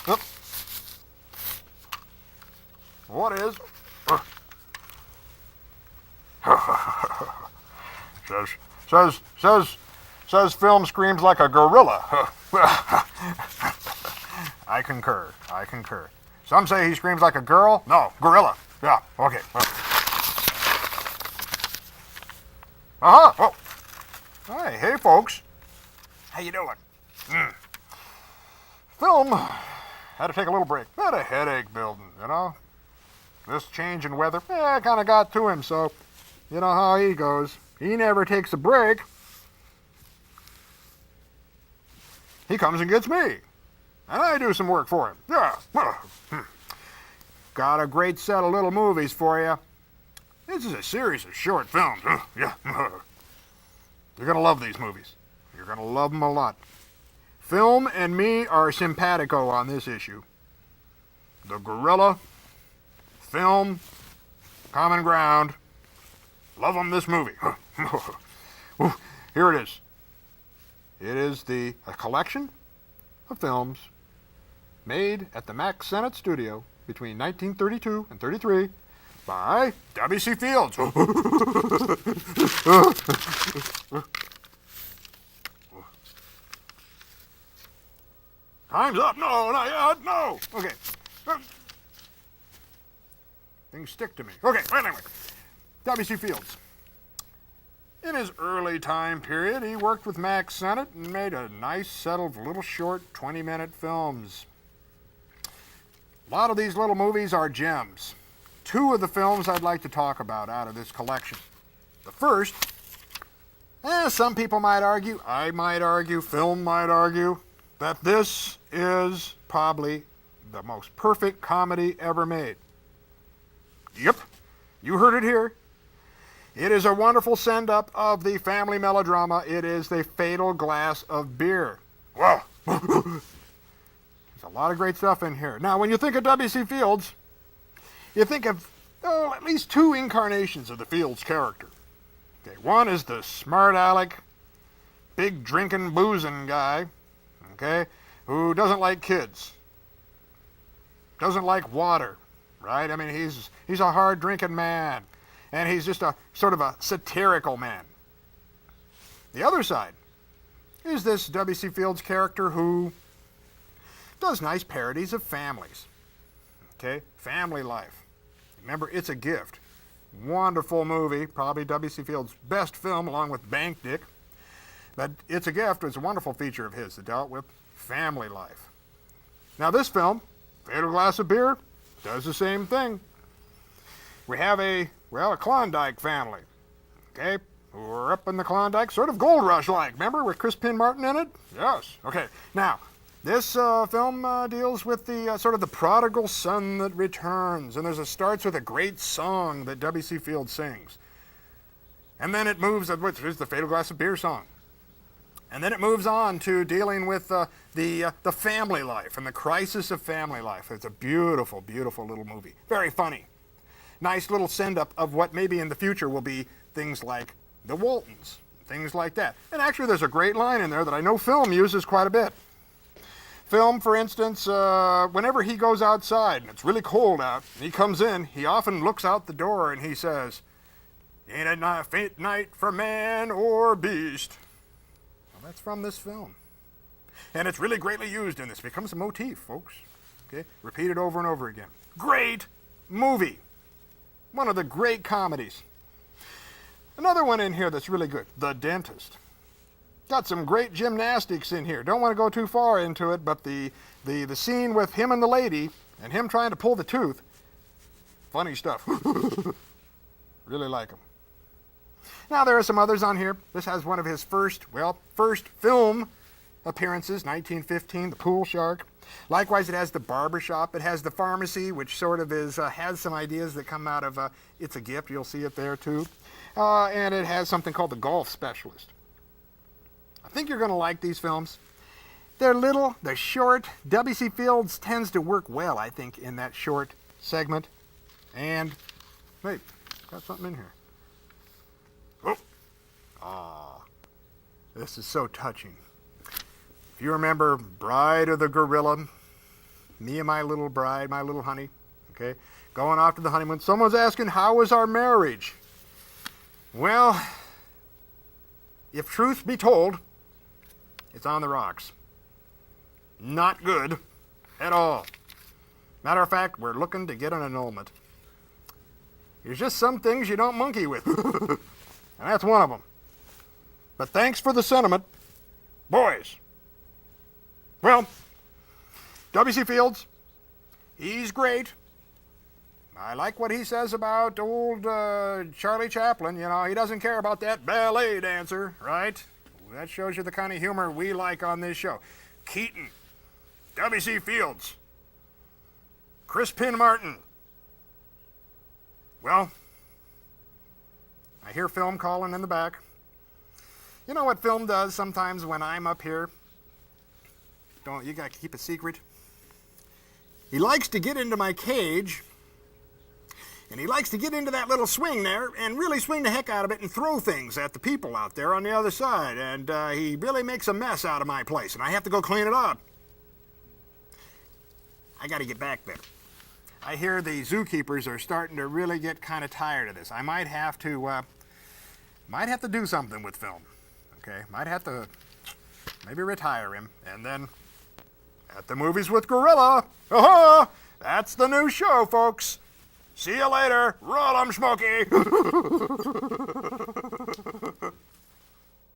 Oop. What is? says film screams like a gorilla. I concur. Some say he screams like a girl. No, gorilla. Yeah, okay. Oh. Hey, folks. How you doing? Film had to take a little break. Had a headache building, you know. This change in weather, kind of got to him, so you know how he goes. He never takes a break. He comes and gets me, and I do some work for him. Yeah. Got a great set of little movies for you. This is a series of short films. Yeah. You're going to love these movies. You're going to love them a lot. Film and me are simpatico on this issue. The gorilla, film, common ground. Love them this movie. Here it is. It is a collection of films made at the Mack Sennett Studio between 1932 and 33 by W.C. Fields. Time's up. No, not yet. No. Okay. Things stick to me. Okay, anyway. W.C. Fields. In his early time period, he worked with Mack Sennett and made a nice set of little short 20-minute films. A lot of these little movies are gems. Two of the films I'd like to talk about out of this collection. The first, some people might argue, I might argue, film might argue, that this is probably the most perfect comedy ever made. Yep, you heard it here. It is a wonderful send-up of the family melodrama. It is The Fatal Glass of Beer. Wow. There's a lot of great stuff in here. Now, when you think of W.C. Fields, you think of at least two incarnations of the Fields character. Okay, one is the smart aleck, big drinking, boozing guy, okay, who doesn't like kids, doesn't like water, right? I mean, he's a hard drinking man, and he's just a sort of a satirical man. The other side is this W.C. Fields character who does nice parodies of families. Okay, family life. Remember, It's a Gift. Wonderful movie, probably W.C. Fields' best film along with Bank Dick. But It's a Gift was a wonderful feature of his that dealt with family life. Now this film, Fatal Glass of Beer, does the same thing. We have a Klondike family, okay, who are up in the Klondike, sort of Gold Rush-like, remember, with Chris Pin Martin in it? Yes. Okay, now, this film deals with the sort of the prodigal son that returns, and starts with a great song that W.C. Fields sings. And then it moves, which is the Fatal Glass of Beer song. And then it moves on to dealing with the family life and the crisis of family life. It's a beautiful, beautiful little movie. Very funny. Nice little send-up of what maybe in the future will be things like the Waltons, things like that. And actually there's a great line in there that I know film uses quite a bit. Film, for instance, whenever he goes outside and it's really cold out, and he comes in, he often looks out the door and he says, "Ain't it a faint night for man or beast?" Well, that's from this film. And it's really greatly used in this. It becomes a motif, folks. Okay? Repeated over and over again. Great movie. One of the great comedies. Another one in here that's really good, The Dentist. Got some great gymnastics in here. Don't want to go too far into it, but the scene with him and the lady, and him trying to pull the tooth, funny stuff. Really like him. Now there are some others on here. This has one of his first film appearances, 1915, The Pool Shark. Likewise, it has the barbershop. It has the pharmacy, which sort of has some ideas that come out of It's a Gift. You'll see it there too. And it has something called The Golf Specialist. I think you're going to like these films. They're little, they're short. W.C. Fields tends to work well, I think, in that short segment. And, wait, got something in here. Oh, this is so touching. If you remember Bride of the Gorilla, me and my little bride, my little honey, okay, going off to the honeymoon. Someone's asking, how was our marriage? Well, if truth be told, it's on the rocks. Not good at all. Matter of fact, we're looking to get an annulment. There's just some things you don't monkey with. And that's one of them. But thanks for the sentiment, boys. Well, W.C. Fields, he's great. I like what he says about old Charlie Chaplin. You know, he doesn't care about that ballet dancer, right? That shows you the kind of humor we like on this show. Keaton, W.C. Fields, Crispin Martin. Well, I hear film calling in the back. You know what film does sometimes when I'm up here? You gotta keep it secret. He likes to get into my cage, and he likes to get into that little swing there and really swing the heck out of it and throw things at the people out there on the other side. And he really makes a mess out of my place, and I have to go clean it up. I gotta get back there. I hear the zookeepers are starting to really get kind of tired of this. I might have to do something with film. Okay, might have to maybe retire him, and then at the movies with Gorilla. Aha! That's the new show, folks. See you later. Roll 'em, Smokey.